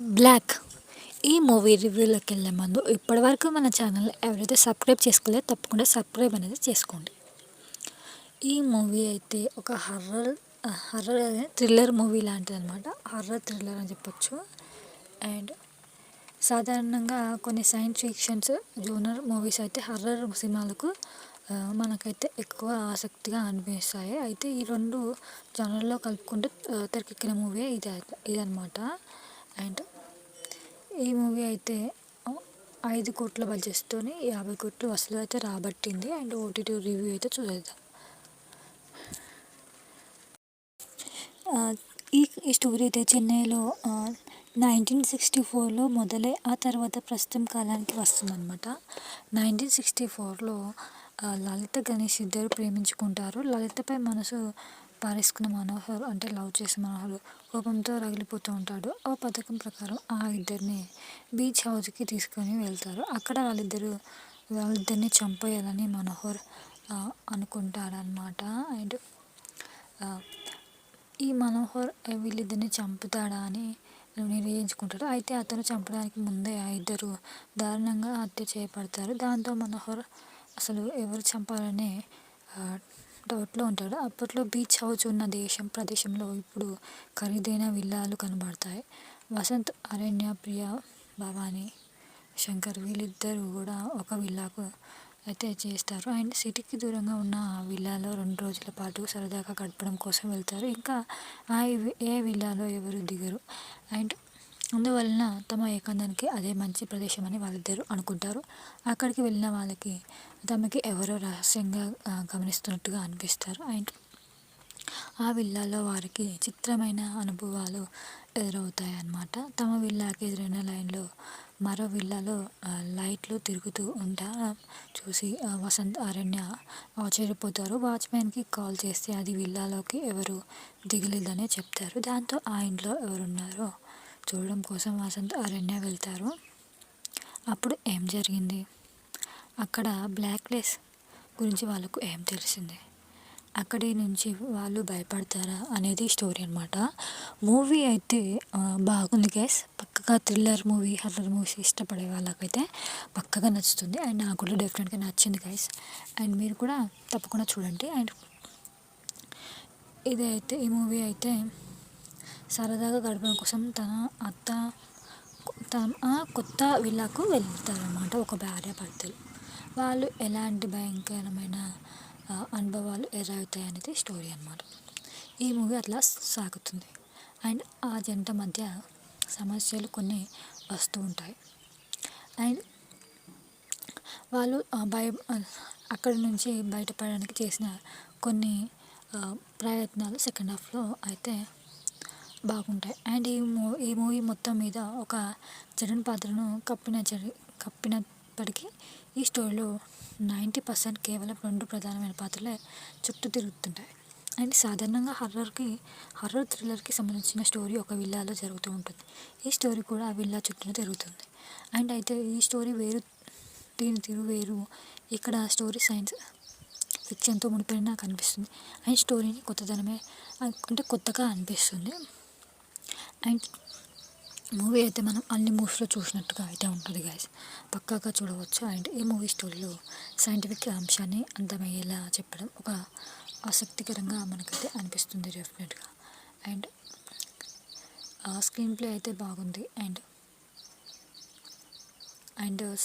Black ఈ movie రివ్యూలోకి వెళ్ళే ముందు ఇప్పటివరకు మన ఛానల్ ఎవరైతే సబ్స్క్రైబ్ చేసుకోలేదో తప్పకుండా సబ్స్క్రైబ్ అనేది చేసుకోండి. ఈ మూవీ అయితే ఒక హర్రర్ థ్రిల్లర్ మూవీ లాంటిది అనమాట. హర్రర్ థ్రిల్లర్ అని చెప్పొచ్చు. అండ్ సాధారణంగా కొన్ని సైన్స్ ఫిక్షన్స్ జోనర్ మూవీస్ అయితే హర్రర్ సినిమాలకు మనకైతే ఎక్కువ ఆసక్తిగా అనిపిస్తాయి. అయితే ఈ రెండు జోనర్లో కలుపుకుంటూ తెరకెక్కిన మూవీ ఇదనమాట. అండ్ ఈ మూవీ అయితే 5 కోట్ల బడ్జెట్తో 50 కోట్లు వసూలు అయితే రాబట్టింది. అండ్ ఓటీటీ రివ్యూ అయితే చూసేద్దాం. ఈ స్టోరీ అయితే చెన్నైలో 1964లో మొదలై ఆ తర్వాత ప్రస్తుతం కాలానికి వస్తుందన్నమాట. 1964లో లలిత గణేష్ ఇద్దరు ప్రేమించుకుంటారు. లలితపై మనసు పారేసుకున్న మనోహర్ అంటే లవ్ చేసే మనోహర్ కోపంతో రగిలిపోతూ ఉంటాడు. ఆ పథకం ప్రకారం ఆ ఇద్దరిని బీచ్ హౌస్కి తీసుకొని వెళ్తారు. అక్కడ వాళ్ళిద్దరిని చంపేయాలని మనోహర్ అనుకుంటాడనమాట. అండ్ ఈ మనోహర్ వీళ్ళిద్దరిని చంపుతాడా అని నిర్ణయించుకుంటాడు. అయితే అతను చంపడానికి ముందే ఆ ఇద్దరు దారుణంగా హత్య చేయబడతారు. దాంతో మనోహర్ అసలు ఎవరు చంపాలనే డౌట్లో ఉంటాడు. అప్పట్లో బీచ్ హౌస్ ఉన్న ప్రదేశంలో ఇప్పుడు ఖరీదైన విల్లాలు కనబడతాయి. వసంత్, అరణ్య, ప్రియా, భవానీ, శంకర్ వీళ్ళిద్దరూ కూడా ఒక విల్లాకు అయితే చేస్తారు. అండ్ సిటీకి దూరంగా ఉన్న విల్లాలో 2 రోజుల పాటు సరదాగా గడపడం కోసం వెళ్తారు. ఇంకా ఏ విల్లాలో ఎవరు దిగరు. అండ్ అందువలన తమ ఏకాంతానికి అదే మంచి ప్రదేశం అని వాళ్ళిద్దరూ అనుకుంటారు. అక్కడికి వెళ్ళిన వాళ్ళకి తమకి ఎవరో రహస్యంగా గమనిస్తున్నట్టుగా అనిపిస్తారు. అండ్ ఆ విల్లాలో వారికి చిత్రమైన అనుభవాలు ఎదురవుతాయి అన్నమాట. తమ విల్లాకి ఎదురైన లైన్లో మరో విల్లాలో లైట్లు తిరుగుతూ చూసి వసంత్, అరణ్య ఆశ్చర్యపోతారు. వాచ్మెన్కి కాల్ చేస్తే అది విల్లాలోకి ఎవరు దిగలేదని చెప్తారు. దాంతో ఆ ఇంట్లో ఎవరున్నారో చూడడం కోసం వసంత్, అరణ్య వెళ్తారు. అప్పుడు ఏం జరిగింది, అక్కడ బ్లాక్ ప్లేస్ గురించి వాళ్ళకు ఏం తెలిసింది, అక్కడి నుంచి వాళ్ళు భయపడతారా అనేది స్టోరీ అనమాట. మూవీ అయితే బాగుంది గైస్. పక్కగా థ్రిల్లర్ మూవీ, హర్రర్ మూవీస్ ఇష్టపడే వాళ్ళకైతే పక్కగా నచ్చుతుంది. అండ్ నాకు కూడా డెఫినెట్గా నచ్చింది గైస్. అండ్ మీరు కూడా తప్పకుండా చూడండి. అండ్ ఈ మూవీ అయితే సరదాగా గడపడం కోసం తన కొత్త విల్లాకు వెళ్తారన్నమాట. ఒక భార్య భర్తలు వాళ్ళు ఎలాంటి భయంకరమైన అనుభవాలు ఎదురవుతాయి అనేది స్టోరీ అన్నమాట. ఈ మూవీ అట్లా సాగుతుంది. అండ్ ఆ జంట మధ్య సమస్యలు కొన్ని వస్తూ ఉంటాయి. అండ్ వాళ్ళు అక్కడి నుంచి బయటపడడానికి చేసిన కొన్ని ప్రయత్నాలు సెకండ్ హాఫ్లో అయితే బాగుంటాయి. అండ్ ఈ మూవీ మొత్తం మీద ఒక జగన్ పాత్రను కప్పినప్పటికీ ఈ స్టోరీలో 90% కేవలం 2 ప్రధానమైన పాత్రలే చుట్టూ తిరుగుతుంటాయి. అండ్ సాధారణంగా హర్రర్ థ్రిల్లర్కి సంబంధించిన స్టోరీ ఒక విల్లాలో జరుగుతూ ఉంటుంది. ఈ స్టోరీ కూడా ఆ విల్లా చుట్టూ తిరుగుతుంది. అండ్ అయితే ఈ స్టోరీ దీని తీరు వేరు. ఇక్కడ స్టోరీ సైన్స్ ఫిక్షన్తో ముడిపడి నాకు అనిపిస్తుంది. అండ్ స్టోరీని కొత్తగా అనిపిస్తుంది. అండ్ మూవీ అయితే మనం అన్ని మూవీస్లో చూసినట్టుగా అయితే ఉంటుంది గైస్, పక్కాగా చూడవచ్చు. అండ్ ఈ మూవీ స్టోరీలో సైంటిఫిక్ అంశాన్ని అర్థమయ్యేలా చెప్పడం ఒక ఆసక్తికరంగా మనకైతే అనిపిస్తుంది డెఫినెట్గా. అండ్ స్క్రీన్ ప్లే అయితే బాగుంది. అండ్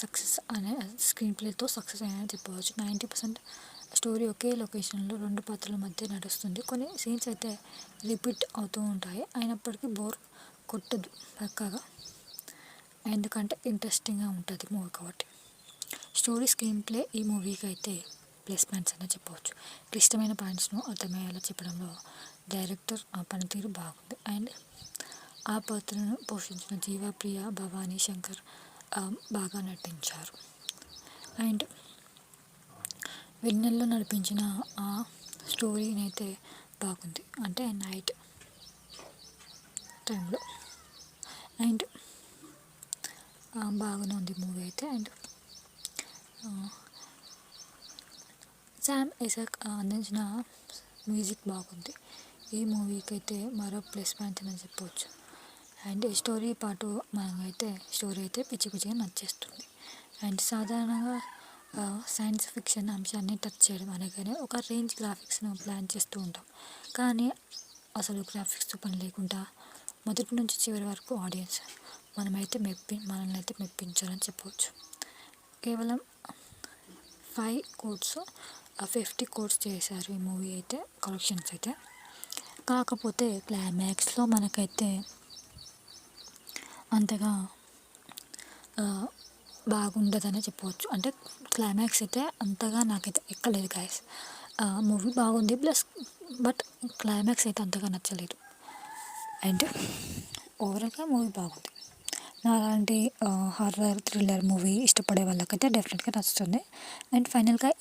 సక్సెస్ అనే స్క్రీన్ ప్లేతో సక్సెస్ అయినా చెప్పవచ్చు. 90% స్టోరీ ఒకే లొకేషన్లో 2 పాత్రల మధ్య నడుస్తుంది. కొన్ని సీన్స్ అయితే రిపీట్ అవుతూ ఉంటాయి. అయినప్పటికీ బోర్ కొట్టదు పక్కాగా, ఎందుకంటే ఇంట్రెస్టింగ్గా ఉంటుంది మూవీ కాబట్టి. స్క్రీన్ ప్లే ఈ మూవీకి అయితే ప్లస్ పాయింట్స్ అని చెప్పవచ్చు. క్లిష్టమైన పాయింట్స్ను అర్థమయ్యేలా చెప్పడంలో డైరెక్టర్ పనితీరు బాగుంది. అండ్ ఆ పాత్రను పోషించిన జీవ, ప్రియ, భవానీ, శంకర్ బాగా నటించారు. అండ్ వెన్నెల్లో నడిపించిన ఆ స్టోరీని అయితే బాగుంది, అంటే నైట్ టైంలో. అండ్ బాగానే ఉంది మూవీ అయితే. అండ్ శామ్ ఇసాక్ అందించిన మ్యూజిక్ బాగుంది. ఈ మూవీకి అయితే మరో ప్లస్ పాయింట్ అని చెప్పవచ్చు. అండ్ స్టోరీ పాటు మనమైతే స్టోరీ అయితే పిచ్చి పిచ్చిగా నచ్చేస్తుంది. అండ్ సాధారణంగా సైన్స్ ఫిక్షన్ అంశాన్ని టచ్ చేయడం అనగానే ఒక రేంజ్ గ్రాఫిక్స్ను ప్లాన్ చేస్తూ ఉంటాం. కానీ అసలు గ్రాఫిక్స్తో పని లేకుండా మొదటి నుంచి చివరి వరకు ఆడియన్స్ మనల్ని అయితే మెప్పించారని చెప్పవచ్చు. కేవలం 50 కోట్స్ చేశారు ఈ మూవీ అయితే, కలెక్షన్స్ అయితే. కాకపోతే క్లైమాక్స్లో మనకైతే అంతగా బాగుండదనే చెప్పవచ్చు. అంటే క్లైమాక్స్ అయితే అంతగా నాకైతే ఎక్కలేదు గైస్. మూవీ బాగుంది బట్ క్లైమాక్స్ అయితే అంతగా నచ్చలేదు. అండ్ ఓవరాల్గా మూవీ బాగుంది. నాలాంటి హారర్ థ్రిల్లర్ మూవీ ఇష్టపడే వాళ్ళకైతే డెఫినెట్గా నచ్చుతుంది. అండ్ ఫైనల్గా